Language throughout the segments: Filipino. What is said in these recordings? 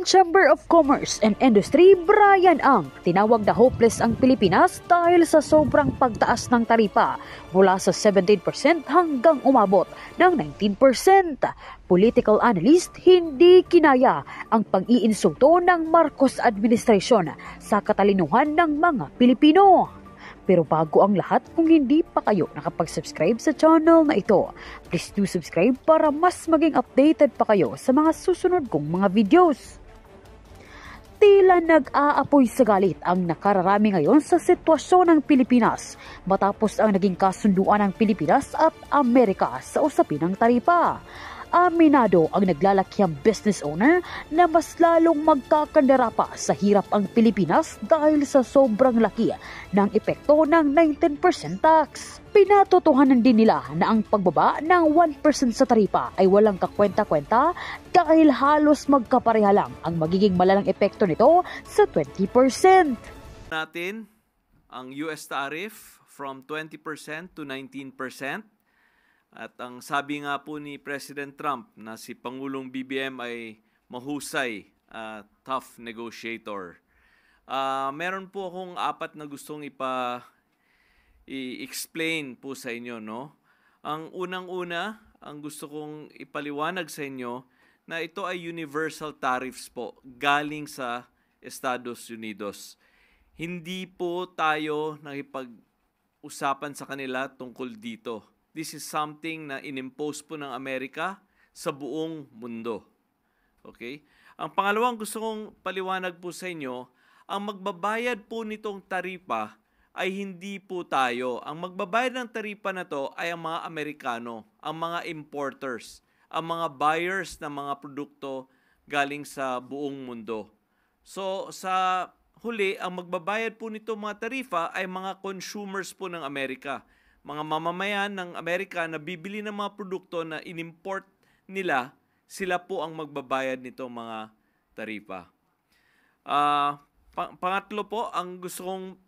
Chamber of Commerce and Industry, Brian Ang, tinawag na hopeless ang Pilipinas dahil sa sobrang pagtaas ng taripa mula sa 17% hanggang umabot ng 19%. Political analyst, hindi kinaya ang pag-iinsulto ng Marcos administration sa katalinuhan ng mga Pilipino. Pero bago ang lahat, kung hindi pa kayo nakapag-subscribe sa channel na ito, please do subscribe para mas maging updated pa kayo sa mga susunod kong mga videos. Tila nag-aapoy sa galit ang nakararami ngayon sa sitwasyon ng Pilipinas matapos ang naging kasunduan ng Pilipinas at Amerika sa usapin ng taripa. Aminado ang naglalakiang business owner na mas lalong magkakandara pa sa hirap ang Pilipinas dahil sa sobrang laki ng epekto ng 19% tax. Pinatotohanan din nila na ang pagbaba ng 1% sa taripa ay walang kakwenta-kwenta dahil halos magkapareha lang ang magiging malalang epekto nito sa 20%. Natin ang US tariff from 20% to 19%. At ang sabi nga po ni President Trump na si Pangulong BBM ay mahusay, tough negotiator. Meron po akong apat na gustong i-explain po sa inyo, no? Ang unang-una, ang gusto kong ipaliwanag sa inyo na ito ay universal tariffs po galing sa Estados Unidos. Hindi po tayo nakipag-usapan sa kanila tungkol dito. This is something na inimpose po ng Amerika sa buong mundo. Okay? Ang pangalawang gusto kong paliwanag po sa inyo, ang magbabayad po nitong taripa ay hindi po tayo. Ang magbabayad ng taripa na to ay ang mga Amerikano, ang mga importers, ang mga buyers ng mga produkto galing sa buong mundo. So sa huli, ang magbabayad po nito mga tarifa ay mga consumers po ng Amerika. Mga mamamayan ng Amerika na bibili ng mga produkto na inimport nila, sila po ang magbabayad nito mga taripa. Pangatlo po, ang gusto kong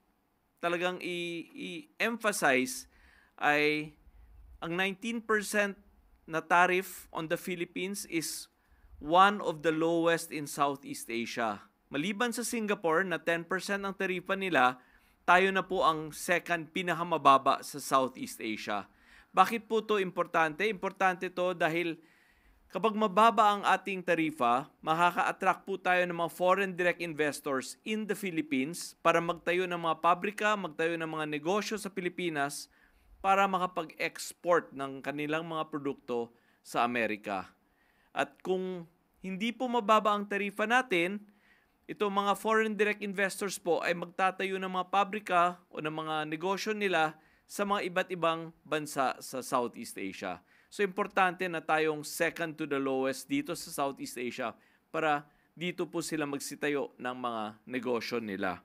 talagang i-emphasize ay ang 19% na tariff on the Philippines is one of the lowest in Southeast Asia. Maliban sa Singapore na 10% ang tarifa nila, tayo na po ang second pinakamababa sa Southeast Asia. Bakit po ito importante? Importante ito dahil kapag mababa ang ating tarifa, makaka-attract po tayo ng mga foreign direct investors in the Philippines para magtayo ng mga pabrika, magtayo ng mga negosyo sa Pilipinas para makapag-export ng kanilang mga produkto sa Amerika. At kung hindi po mababa ang tarifa natin, itong mga foreign direct investors po ay magtatayo ng mga pabrika o ng mga negosyo nila sa mga iba't ibang bansa sa Southeast Asia. So, importante na tayong second to the lowest dito sa Southeast Asia para dito po sila magsitayo ng mga negosyo nila.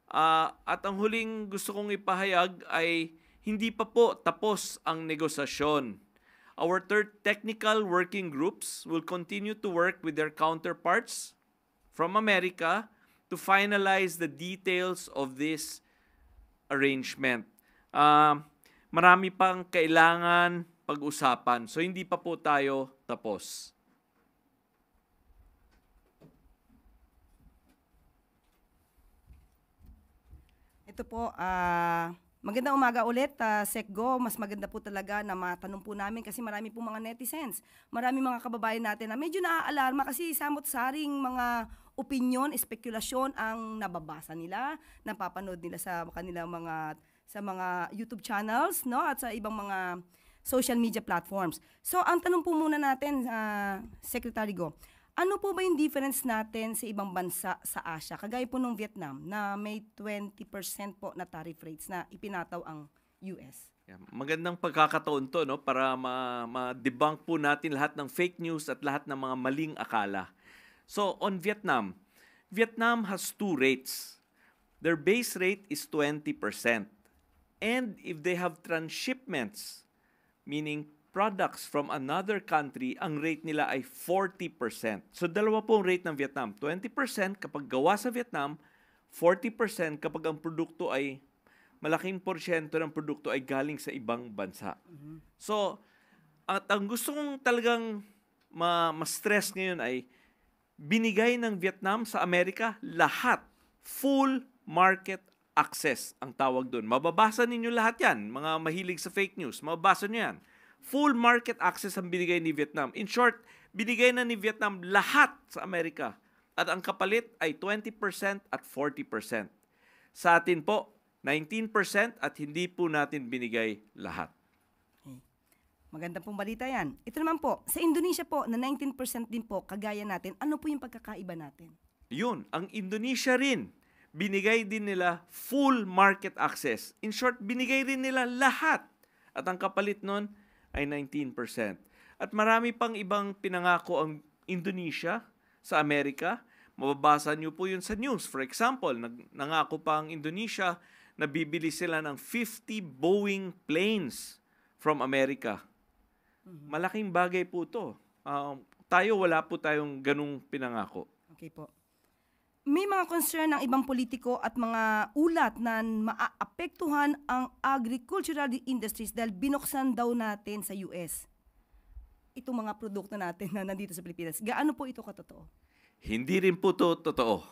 At ang huling gusto kong ipahayag ay hindi pa po tapos ang negosasyon. Our third technical working groups will continue to work with their counterparts from America to finalize the details of this arrangement. Marami pang kailangan pag-usapan. So, hindi pa po tayo tapos. Ito po, magandang umaga ulit, Sekgo. Mas maganda po talaga na matanong po namin kasi marami po mga netizens. Marami mga kababayan natin na medyo naaalarma kasi samot-saring mga opinion, espekulasyon ang nababasa nila, napapanood nila sa kanilang mga YouTube channels, no, at sa ibang mga social media platforms. So, ang tanong po muna natin, Secretary Go, ano po ba yung difference natin sa ibang bansa sa Asia, kagaya po ng Vietnam, na may 20% po na tariff rates na ipinataw ang US? Yeah, magandang pagkakataon to, no, para ma-debunk po natin lahat ng fake news at lahat ng mga maling akala. So, on Vietnam, Vietnam has two rates. Their base rate is 20%. And if they have transshipments, meaning products from another country, ang rate nila ay 40%. So, dalawa pong rate ng Vietnam. 20% kapag gawa sa Vietnam, 40% kapag ang produkto ay, malaking porsyento ng produkto ay galing sa ibang bansa. So, at ang gusto kong talagang ma-stress ngayon ay, binigay ng Vietnam sa Amerika lahat. Full market access ang tawag doon. Mababasa ninyo lahat yan, mga mahilig sa fake news. Mababasa nyo yan. Full market access ang binigay ni Vietnam. In short, binigay na ni Vietnam lahat sa Amerika. At ang kapalit ay 20% at 40%. Sa atin po, 19% at hindi po natin binigay lahat. Maganda pong balita yan. Ito naman po, sa Indonesia po, na 19% din po, kagaya natin, ano po yung pagkakaiba natin? Yun, ang Indonesia rin, binigay din nila full market access. In short, binigay rin nila lahat. At ang kapalit nun ay 19%. At marami pang ibang pinangako ang Indonesia sa Amerika. Mababasa niyo po yun sa news. For example, nangako pa ang Indonesia na bibili sila ng 50 Boeing planes from America. Malaking bagay po to. Wala po tayong ganung pinangako. Okay po. May mga concern ng ibang politiko at mga ulat na maaapektuhan ang agricultural industries dahil binuksan daw natin sa US itong mga produkto natin na nandito sa Pilipinas. Gaano po ito katotoo? Hindi rin po to totoo.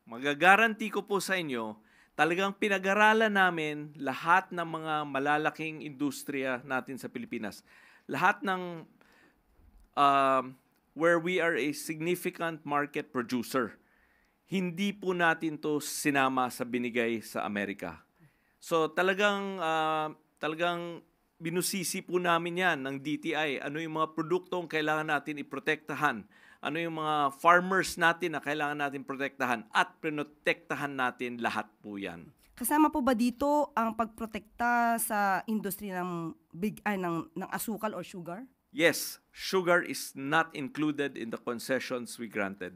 Magagaranti ko po sa inyo, talagang pinag-aralan namin lahat ng mga malalaking industriya natin sa Pilipinas. Lahat ng where we are a significant market producer. Hindi po natin to sinama sa binigay sa Amerika. So talagang binusisi po namin yan ng DTI. Ano yung mga produktong kailangan natin iprotektahan? Ano yung mga farmers natin na kailangan natin protektahan? At pinotektahan natin lahat po yan. Kasama po ba dito ang pagprotekta sa industriya ng asukal or sugar? Yes, sugar is not included in the concessions we granted.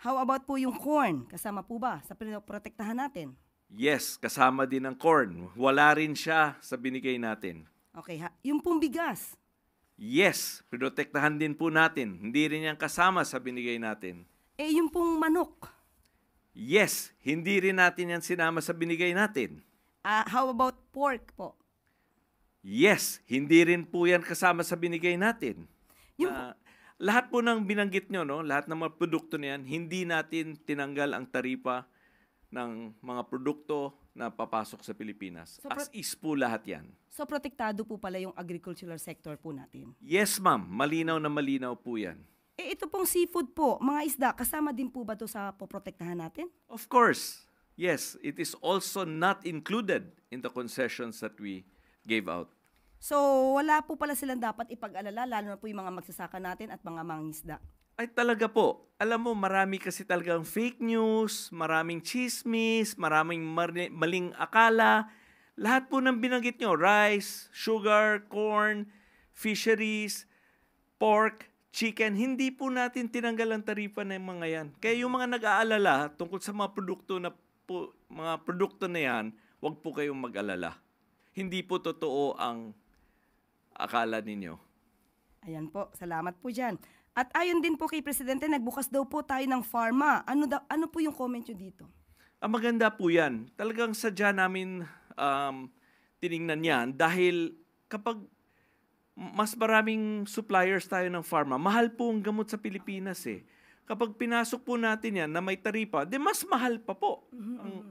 How about po yung corn? Kasama po ba sa pinoprotektahan natin? Yes, kasama din ang corn. Wala rin siya sa binigay natin. Okay, yung pong bigas? Yes, pinotektahan din po natin. Hindi rin yan kasama sa binigay natin. Yung pong manok? Yes, hindi rin natin yan sinama sa binigay natin. How about pork po? Yes, hindi rin po yan kasama sa binigay natin. Lahat po ng binanggit nyo, no? Lahat ng mga produkto na yan, hindi natin tinanggal ang taripa ng mga produkto na papasok sa Pilipinas. So, As is po lahat yan. So, protektado po pala yung agricultural sector po natin? Yes, ma'am. Malinaw na malinaw po yan. Ito pong seafood po, mga isda, kasama din po ba ito sa poprotektahan natin? Of course. Yes, it is also not included in the concessions that we gave out. So, wala po pala silang dapat ipag-alala, lalo na po yung mga magsasaka natin at mga mangingisda. Ay talaga po. Alam mo, marami kasi talagang fake news, maraming chismis, maraming maling akala. Lahat po ng binanggit nyo, rice, sugar, corn, fisheries, pork, chicken, hindi po natin tinanggal ang taripa ng mga yan. Kaya yung mga nag-aalala tungkol sa mga produkto na yan, huwag po kayong mag-alala. Hindi po totoo ang akala ninyo. Ayan po, salamat po dyan. At ayon din po kay Presidente, nagbukas daw po tayo ng pharma. Ano po yung comment nyo dito? Maganda po yan. Talagang sadya namin tiningnan yan dahil kapag mas maraming suppliers tayo ng pharma, mahal po ang gamot sa Pilipinas eh. Kapag pinasok po natin yan na may taripa, mas mahal pa po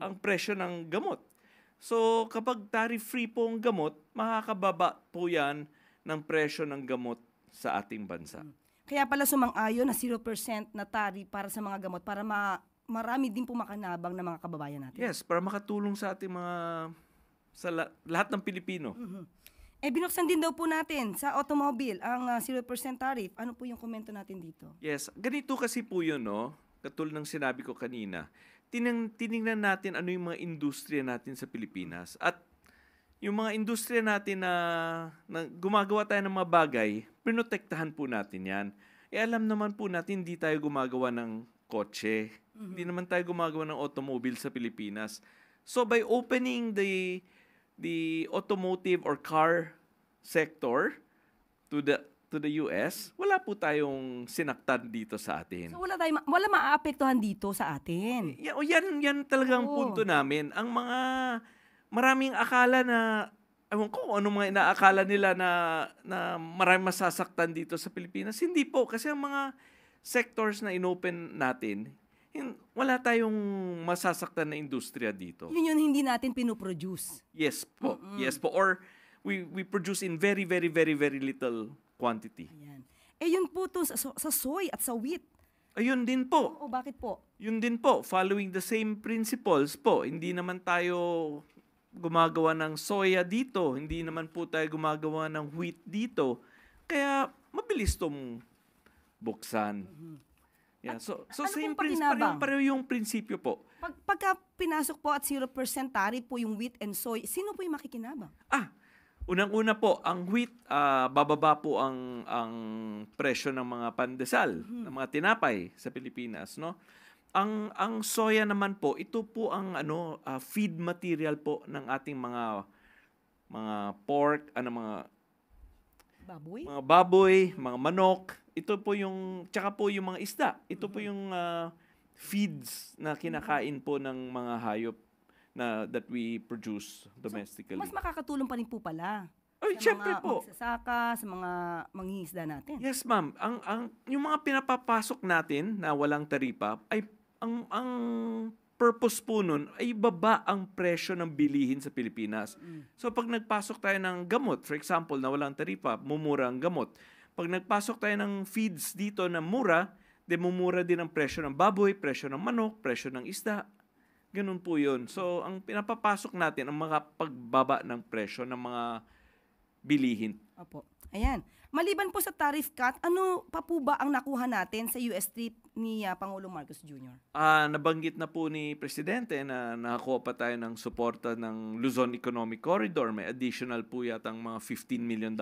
ang presyo ng gamot. So kapag tariff-free po ang gamot, makakababa po yan ng presyo ng gamot sa ating bansa. Kaya pala sumang-ayon na 0% na tariff para sa mga gamot para marami din po makanabang na mga kababayan natin. Yes, para makatulong sa ating sa lahat ng Pilipino. Binuksan din daw po natin sa automobile ang 0% tariff. Ano po yung komento natin dito? Yes, ganito kasi po yun, no? Katulad ng sinabi ko kanina. Tiningnan natin ano yung mga industriya natin sa Pilipinas. At yung mga industriya natin na gumagawa tayo ng mga bagay, pinotektahan po natin yan. Alam naman po natin, hindi tayo gumagawa ng kotse. Hindi naman tayo gumagawa ng automobile sa Pilipinas. So by opening the automotive or car sector to the US, wala po tayong sinaktan dito sa atin. So wala maaapektuhan dito sa atin. Yan talagang punto namin. Ang maraming akala na, ewan ko anong mga inaakala nila na maraming masasaktan dito sa Pilipinas. Hindi po, kasi ang mga sectors na inopen natin, wala tayong masasaktan na industriya dito. Yun hindi natin pinoproduce. Yes po. Yes po. Or we produce in very, very, very, very little quantity. Ayan. Yun po to sa soy at sa wheat. Ayun din po. Oo, bakit po? Yun din po. Following the same principles po. Hindi naman tayo gumagawa ng soya dito. Hindi naman po tayo gumagawa ng wheat dito. Kaya mabilis tong buksan. Yeah, so ano same pong pakinabang? pareho yung prinsipyo po. Pagka pinasok po at 0% tariff po yung wheat and soy, sino po yung makikinabang? Unang-una po, ang wheat, bababa po ang presyo ng mga pandesal, ng mga tinapay sa Pilipinas, no? Ang soya naman po, ito po ang feed material po ng ating mga pork, Baboy? mga baboy, mga manok. Ito po yung, tsaka po yung mga isda. Ito po yung feeds na kinakain po ng mga hayop that we produce domestically. Mas makakatulong pa rin po pala. Ay, sa syempre mga po. magsasaka, sa mga manghihisda natin. Yes, ma'am. Yung mga pinapapasok natin na walang taripa, ay ang purpose po nun ay baba ang presyo ng bilihin sa Pilipinas. So pag nagpasok tayo ng gamot, for example, na walang taripa, mumura ang gamot. Pag nagpasok tayo ng feeds dito na mura, mumura din ang presyo ng baboy, presyo ng manok, presyo ng isda. Ganun po yun. So ang pinapapasok natin ang mga pagbaba ng presyo ng mga bilihin. Opo. Ayan. Maliban po sa tariff cut, ano pa po ba ang nakuha natin sa US trip ni Pangulong Marcos Jr.? Nabanggit na po ni Presidente na nakakuha pa tayo ng suporta ng Luzon Economic Corridor. May additional po yatang mga $15 million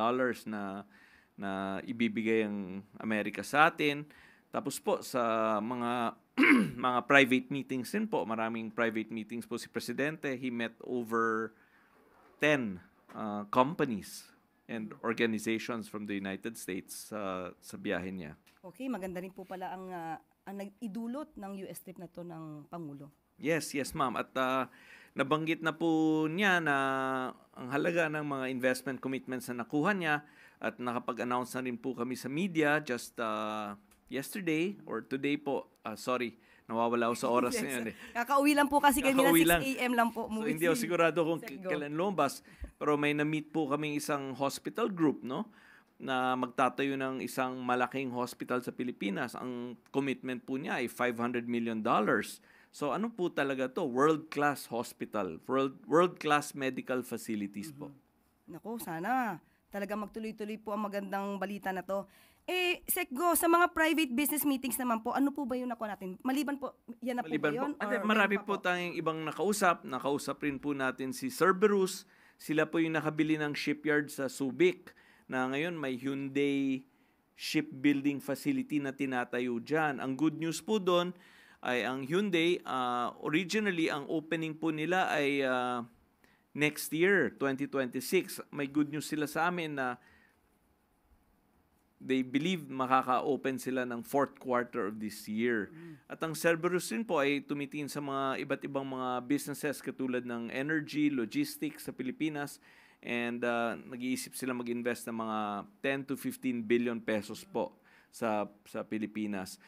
na ibibigay ang Amerika sa atin. Tapos po sa mga mga private meetings din po, maraming private meetings po si Presidente. He met over 10 companies and organizations from the United States sa biyahe niya. Okay, maganda rin po pala ang nag-idulot ng US trip na to ng Pangulo. Yes, ma'am. At nabanggit na po niya na ang halaga ng mga investment commitments na nakuha niya at nakapag-announce na rin po kami sa media just yesterday or today po. Nawawala ako sa oras na yun. Kakauwi lang po kasi kami na 6 a.m. lang po. So hindi ako sigurado kung kailan lumabas. Pero may na-meet po kaming isang hospital group, no? Na magtatayo ng isang malaking hospital sa Pilipinas. Ang commitment po niya ay $500 million. So ano po talaga to? World-class hospital. World-class medical facilities po. Naku, sana talaga magtuloy-tuloy po ang magandang balita na to. Sekgo, sa mga private business meetings naman po, ano po ba yung nakuha natin? Maliban po, yan na po ba yun? Marami po tayong ibang nakausap. Nakausap rin po natin si Cerberus. Sila po yung nakabili ng shipyard sa Subic na ngayon may Hyundai shipbuilding facility na tinatayo dyan. Ang good news po doon ay ang Hyundai, originally ang opening po nila ay next year, 2026. May good news sila sa amin na they believe makaka-open sila ng fourth quarter of this year. At ang Cerberus rin po ay tumitingin sa mga iba't ibang mga businesses katulad ng energy, logistics sa Pilipinas, and nag-iisip sila mag-invest ng mga 10 to 15 billion pesos po sa Pilipinas.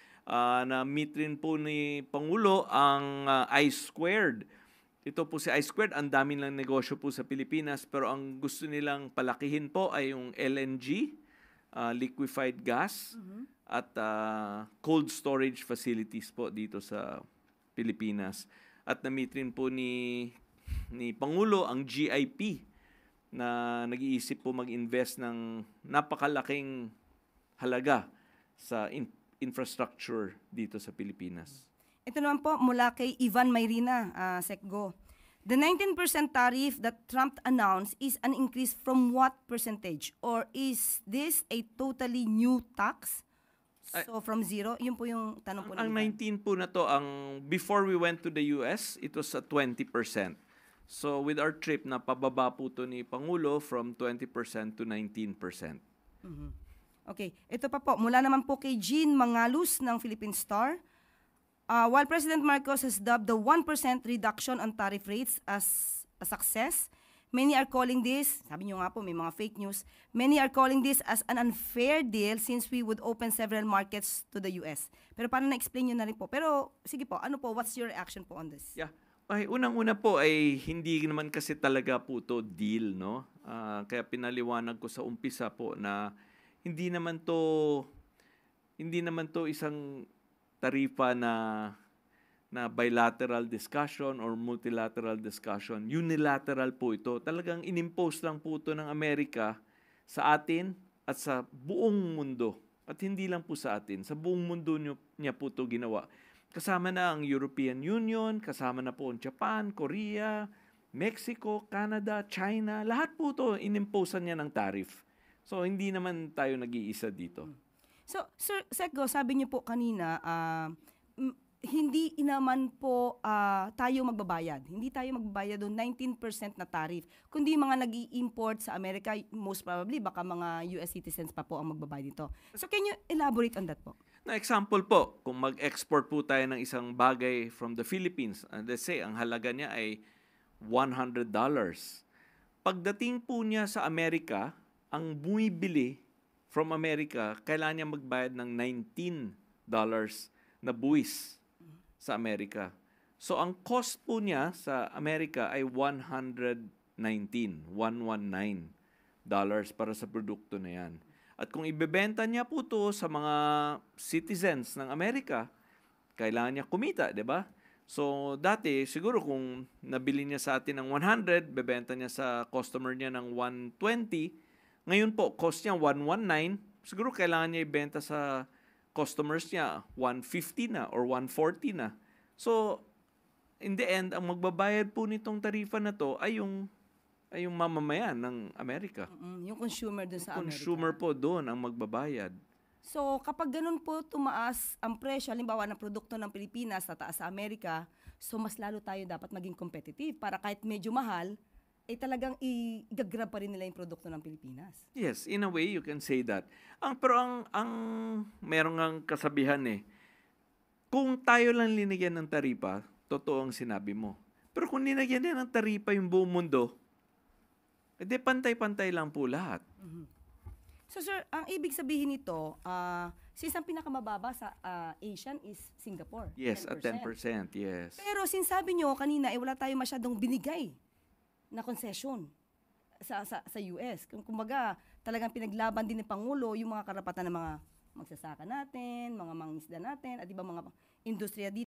Na-meet rin po ni Pangulo ang I-Squared. Ito po si I-Squared, ang dami lang negosyo po sa Pilipinas, pero ang gusto nilang palakihin po ay yung LNG, liquefied gas, at cold storage facilities po dito sa Pilipinas. At na-meet rin po ni Pangulo ang GIP na nag-iisip po mag-invest ng napakalaking halaga sa infrastructure dito sa Pilipinas. Ito naman po mula kay Ivan Mayrina, Sekgo. The 19% tariff that Trump announced is an increase from what percentage? Or is this a totally new tax? So from zero? Yun po yung tanong po. Ang 19 po na to, before we went to the US, it was 20%. So with our trip, napababa po to ni Pangulo from 20% to 19%. Okay, ito pa po. Mula naman po kay Jean Mangalus ng Philippine Star. While President Marcos has dubbed the 1% reduction on tariff rates as a success, Many are calling this, sabi nyo nga po, may mga fake news, many are calling this as an unfair deal since we would open several markets to the US. Pero paano na-explain nyo na rin po? Pero sige po, ano po, what's your reaction po on this? Yeah. Ay, unang-una po ay hindi naman kasi talaga po to deal, no? Kaya pinaliwanag ko sa umpisa po na hindi naman to isang tarifa na bilateral discussion or multilateral discussion. Unilateral po ito. Talagang inimpose lang po ito ng Amerika sa atin at sa buong mundo. At hindi lang po sa atin. Sa buong mundo niya po ito ginawa. Kasama na ang European Union, kasama na po ang Japan, Korea, Mexico, Canada, China. Lahat po ito inimposean niya ng tariff. So, hindi naman tayo nag-iisa dito. So, Sir Secgo, sabi niyo po kanina, hindi naman po tayo magbabayad. Hindi tayo magbabayad doon 19% na tariff. Kundi mga nag-i-import sa Amerika, most probably, baka mga US citizens pa po ang magbabayad dito. So can you elaborate on that po? Na example po, kung mag-export po tayo ng isang bagay from the Philippines, let's say, ang halaga niya ay $100. Pagdating po niya sa Amerika, ang bumibili from America, kailangan niya magbayad ng $19 na buwis sa Amerika. So, ang cost po niya sa Amerika ay $119 para sa produkto na yan. At kung ibebenta niya po to sa mga citizens ng Amerika, kailangan niya kumita, di ba? So, dati, siguro kung nabili niya sa atin ng 100, bebenta niya sa customer niya ng 120, ngayon po, cost niya 119, siguro kailangan niya ibenta sa customers niya 150 na or 140 na. So, in the end, ang magbabayad po nitong tarifa na to ay yung mamamayan ng Amerika. Yung consumer dun sa Amerika. Consumer po doon ang magbabayad. So, kapag ganun po tumaas ang presyo, halimbawa ng produkto ng Pilipinas, tataas sa Amerika, so mas lalo tayo dapat maging competitive para kahit medyo mahal, eh talagang i-grab pa rin nila yung produkto ng Pilipinas. Yes, in a way you can say that. Pero ang merong ang kasabihan kung tayo lang linagyan ng taripa, totoo ang sinabi mo. Pero kung linagyan din ng taripa yung buong mundo, edi pantay-pantay lang po lahat. So sir, ang ibig sabihin nito, since ang pinakamababa sa Asian is Singapore. Yes, 10%. At 10%, yes. Pero since sabi nyo kanina, wala tayo masyadong binigay na concession sa US. Kumbaga, talagang pinaglaban din ng Pangulo yung mga karapatan ng mga magsasaka natin, mga mangingisda natin, at iba mga industriya dito.